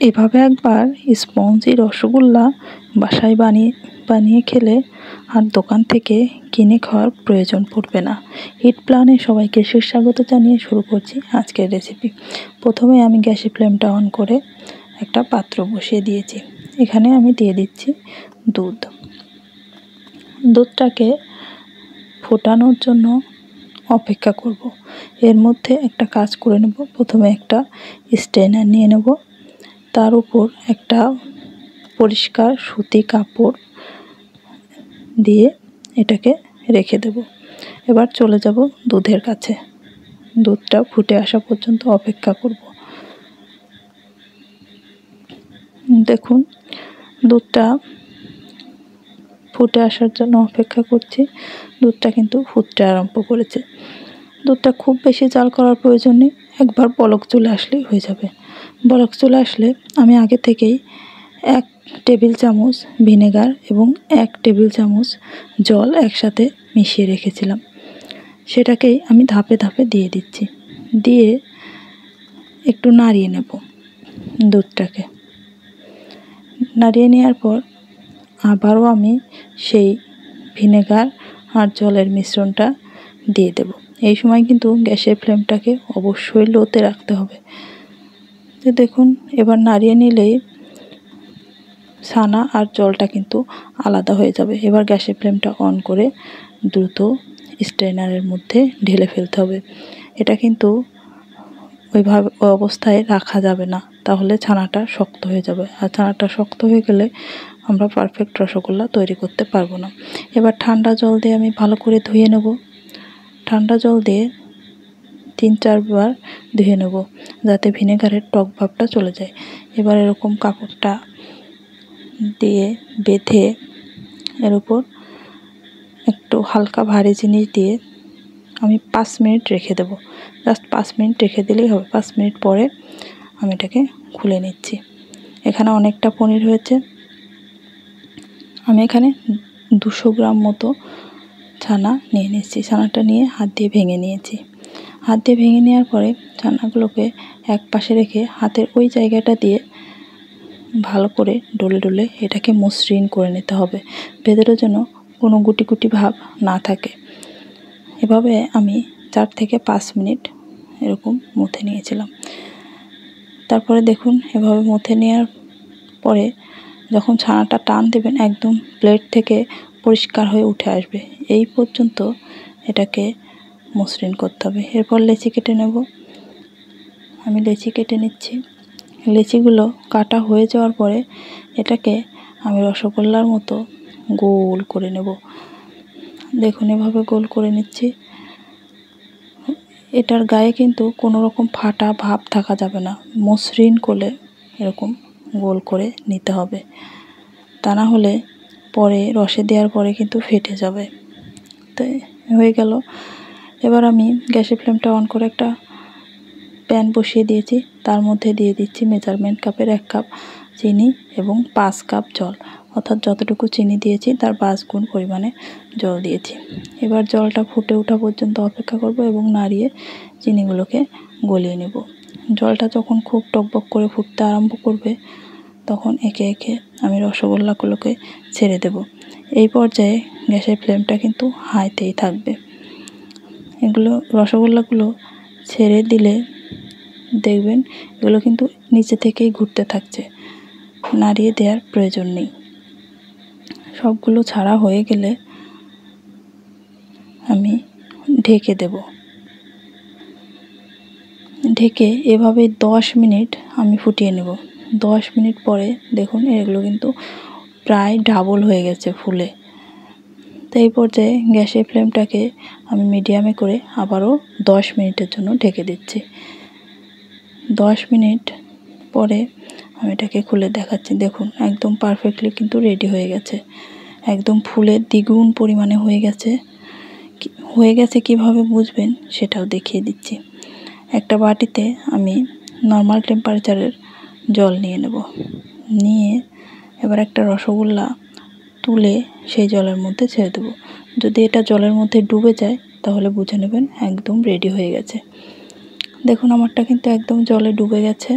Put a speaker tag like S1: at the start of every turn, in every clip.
S1: এভাবে একবার স্পঞ্জি রসগোল্লা বাসায় বানিয়ে খেলে আর দোকান থেকে কিনে খাওয়ার প্রয়োজন পড়বে না। হিট প্ল্যানে সবাইকে সুস্বাগত জানিয়ে শুরু করছি আজকের রেসিপি। প্রথমে আমি গ্যাসের ফ্লেমটা অন করে একটা পাত্র বসিয়ে দিয়েছি। এখানে আমি দিয়ে দিচ্ছি দুধ। দুধটাকে ফোটানোর জন্য অপেক্ষা করব। এর মধ্যে একটা কাজ করে নেব। প্রথমে একটা স্ট্রেনার নিয়ে নেব, তার উপর একটা পরিষ্কার সুতি কাপড় দিয়ে এটাকে রেখে দেব। এবার চলে যাব দুধের কাছে। দুধটা ফুটে আসা পর্যন্ত অপেক্ষা করব। দেখুন, দুধটা ফুটে আসার জন্য অপেক্ষা করছি। দুধটা কিন্তু ফুটতে আরম্ভ করেছে। দুধটা খুব বেশি জাল করার প্রয়োজন নেই, একবার বলক চলে আসলেই হয়ে যাবে। বলক চলে আসলে আমি আগে থেকেই 1 টেবিল চামচ ভিনেগার এবং 1 টেবিল চামচ জল একসাথে মিশিয়ে রেখেছিলাম। সেটাকেই আমি ধাপে ধাপে দিয়ে দিচ্ছি। দিয়ে একটু নাড়িয়ে নেব দুধটাকে। নাড়িয়ে নেওয়ার পর আবারও আমি সেই ভিনেগার আর জলের মিশ্রণটা দিয়ে দেব। এই সময় কিন্তু গ্যাসের ফ্লেমটাকে অবশ্যই লোতে রাখতে হবে। তো দেখুন, এবার নাড়িয়ে নিলেই ছানা আর জলটা কিন্তু আলাদা হয়ে যাবে। এবার গ্যাসের ফ্লেমটা অন করে দ্রুত স্ট্রেনারের মধ্যে ঢেলে ফেলতে হবে। এটা কিন্তু ওইভাবে অবস্থায় রাখা যাবে না, তাহলে ছানাটা শক্ত হয়ে যাবে। আর ছানাটা শক্ত হয়ে গেলে আমরা পারফেক্ট রসগোল্লা তৈরি করতে পারবো না। এবার ঠান্ডা জল দিয়ে আমি ভালো করে ধুয়ে নেব। ঠান্ডা জল দিয়ে 3-4 বার ধুয়ে নেব, যাতে ভিনেগারের টক ভাবটা চলে যায়। এবার এরকম কাপড়টা দিয়ে বেঁধে এর উপর একটু হালকা ভারী জিনিস দিয়ে আমি 5 মিনিট রেখে দেব। জাস্ট 5 মিনিট রেখে দিলেই হবে। 5 মিনিট পরে আমি এটাকে খুলে নিচ্ছি। এখানে অনেকটা পনির হয়েছে। আমি এখানে 200 গ্রাম মতো ছানা নিয়ে নিচ্ছি। ছানাটা নিয়ে হাত দিয়ে ভেঙে নিয়েছি। হাত দিয়ে ভেঙে নেওয়ার পরে ছানাগুলোকে এক পাশে রেখে হাতের ওই জায়গাটা দিয়ে ভালো করে ডলে ডলে এটাকে মসৃণ করে নিতে হবে, ভেতরে যেন কোনো গুটি গুটি ভাব না থাকে। এভাবে আমি 4 থেকে 5 মিনিট এরকম মুথে নিয়েছিলাম। তারপরে দেখুন, এভাবে মুথে নেওয়ার পরে যখন ছানাটা টান দেবেন, একদম প্লেট থেকে পরিষ্কার হয়ে উঠে আসবে। এই পর্যন্ত এটাকে মসৃণ করতে হবে। এরপর লেচি কেটে নেব। আমি লেচি কেটে নিচ্ছি। লেচিগুলো কাটা হয়ে যাওয়ার পরে এটাকে আমি রসগোল্লার মতো গোল করে নেব। দেখুন, এভাবে গোল করে নিচ্ছি। এটার গায়ে কিন্তু কোনো রকম ফাটা ভাব থাকা যাবে না। মসৃণ করে এরকম গোল করে নিতে হবে, তা না হলে পরে রসে দেওয়ার পরে কিন্তু ফেটে যাবে। তো হয়ে গেল। এবার আমি গ্যাসের ফ্লেমটা অন করে একটা প্যান বসিয়ে দিয়েছি। তার মধ্যে দিয়ে দিচ্ছি মেজারমেন্ট কাপের 1 কাপ চিনি এবং 5 কাপ জল, অর্থাৎ যতটুকু চিনি দিয়েছি তার 5 গুণ পরিমাণে জল দিয়েছি। এবার জলটা ফুটে ওঠা পর্যন্ত অপেক্ষা করব এবং নাড়িয়ে চিনিগুলোকে গলিয়ে নেব। জলটা যখন খুব টকবক করে ফুটতে আরম্ভ করবে, তখন একে একে আমি রসগোল্লাগুলোকে ছেড়ে দেব। এই পর্যায়ে গ্যাসের ফ্লেমটা কিন্তু হাইতেই থাকবে। রসগোল্লাগুলো ছেড়ে দিলে দেখবেন এগুলো কিন্তু নিচে থেকেই ঘুরতে থাকছে, নাড়িয়ে দেওয়ার প্রয়োজন নেই। সবগুলো ছাড়া হয়ে গেলে আমি ঢেকে দেব। ঢেকে এভাবে 10 মিনিট আমি ফুটিয়ে নেব। 10 মিনিট পরে দেখুন, এগুলো কিন্তু প্রায় ডাবল হয়ে গেছে ফুলে। তো এই পর্যায়ে গ্যাসের ফ্লেমটাকে আমি মিডিয়ামে করে আবারও 10 মিনিটের জন্য ঢেকে দিচ্ছি। 10 মিনিট পরে আমি এটাকে খুলে দেখাচ্ছি। দেখুন, একদম পারফেক্টলি কিন্তু রেডি হয়ে গেছে। একদম ফুলের দ্বিগুণ পরিমাণে হয়ে গেছে। কিভাবে বুঝবেন সেটাও দেখিয়ে দিচ্ছি। একটা বাটিতে আমি নর্মাল টেম্পারেচারের জল নিয়ে নেব। নিয়ে এবার একটা রসগোল্লা তুলে সেই জলের মধ্যে ছেড়ে দেব। যদি এটা জলের মধ্যে ডুবে যায়, তাহলে বুঝে নেবেন একদম রেডি হয়ে গেছে। দেখুন, আমারটা কিন্তু একদম জলে ডুবে গেছে।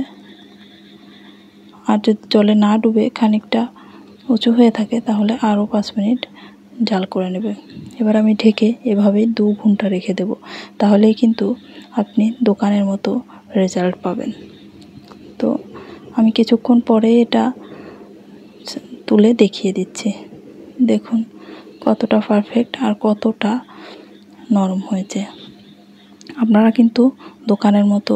S1: আর যদি জলে না ডুবে খানিকটা উঁচু হয়ে থাকে তাহলে আরও 5 মিনিট জাল করে নেবে। এবার আমি ঢেকে এভাবেই 2 ঘন্টা রেখে দেব, তাহলেই কিন্তু আপনি দোকানের মতো রেজাল্ট পাবেন। তো আমি কিছুক্ষণ পরে এটা তুলে দেখিয়ে দিচ্ছি। দেখুন কতটা পারফেক্ট আর কতটা নরম হয়েছে। আপনারা কিন্তু দোকানের মতো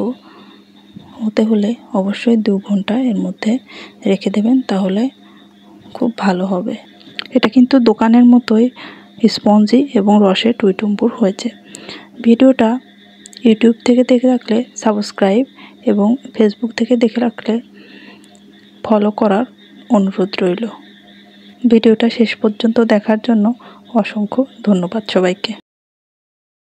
S1: হতে হলে অবশ্যই 2 ঘন্টা এর মধ্যে রেখে দেবেন, তাহলে খুব ভালো হবে। এটা কিন্তু দোকানের মতোই স্পঞ্জি এবং রসে টইটুম্বুর হয়েছে। ভিডিওটা ইউটিউব থেকে দেখে রাখলে সাবস্ক্রাইব এবং ফেসবুক থেকে দেখে রাখলে ফলো করার অনুরোধ রইল। ভিডিওটা শেষ পর্যন্ত দেখার জন্য অসংখ্য ধন্যবাদ সবাইকে।